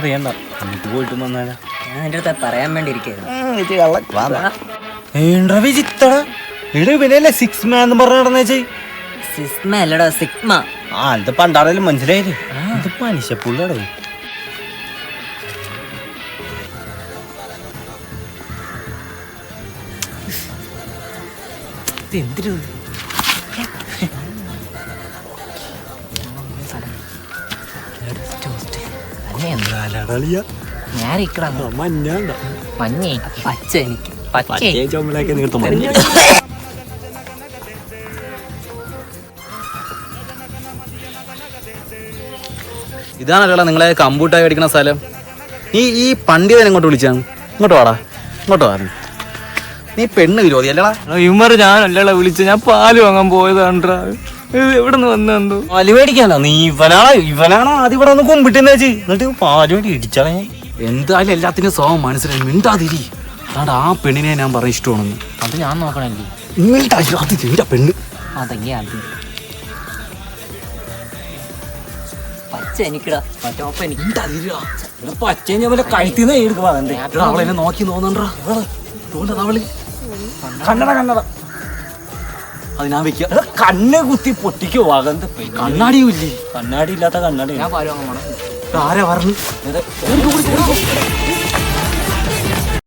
അറിയണ്ട, എന്നിട്ട് പോയിട്ട് വന്നാലാ. ഞാൻ എൻ്റെ അടുത്ത് പറയാൻ വേണ്ടി ഇരിക്കുന്നു. ഇവനല്ലേ സിക്സ് മാൻ എന്ന് പറഞ്ഞ നടന്നേച്ചേ. സിസ്മ അല്ലടാ, സിഗ്മ. ആ ഇത് പണ്ടാറേലും മനസ്സിലായില്ലേ. ഇത് മനുഷ്യപ്പുള്ളടേ. എന്തിനു ഞാൻ മഞ്ഞേ പച്ച, എനിക്ക് പച്ച ഇതാണല്ലോ നിങ്ങളെ കമ്പൂട്ടായി മേടിക്കണ സ്ഥലം. നീ ഈ പണ്ഡിതൻ എങ്ങോട്ട് വിളിച്ചാണ്? ഇങ്ങോട്ട് വാടാ, ഇങ്ങോട്ട് വാ. നീ പെണ്ണ് വിരോധി അല്ലടാ. ഇവന്മാർ ഞാനല്ലടാ വിളിച്ച, ഞാൻ പാല് വാങ്ങാൻ പോയതാണ്ടാ. എവിടെ നിന്ന് വന്നെന്തോ പാല് മേടിക്കാനോ? നീ ഇവനാണോ ആദ്യം ഇവിടെ ഒന്ന് കുമ്പിട്ടെന്ന് വെച്ച് എന്നിട്ട് പാല് വേണ്ടി ഇടിച്ചാളെ. എന്തായാലും എല്ലാത്തിനും സ്വഭാവം മനസ്സിലായി. മിണ്ടാതിരി. അതാണ്ട് ആ പെണ്ണിനെ ഞാൻ പറഞ്ഞ ഇഷ്ടമാണെന്ന്. അത് ഞാൻ നോക്കണല്ലേ. അത് നിന്റെ പെണ്ണ്. അതെങ്ങനെയാ പച്ച എനിക്കിടാ, മറ്റോപ്പ എനിക്ക് പച്ച കഴുത്തിന്ന് അവളെന്നെ നോക്കി തോന്നണ്ടാ. കണ്ണട അത് ഞാൻ വെക്ക. കണ്ണ് കുത്തി പൊട്ടിക്കോ. അകന്ത് കണ്ണാടിയും ഇല്ലേ? കണ്ണാടി ഇല്ലാത്ത കണ്ണാടി. ഞാൻ പാല് വാങ്ങാൻ പോണം. ആരാ പറഞ്ഞു?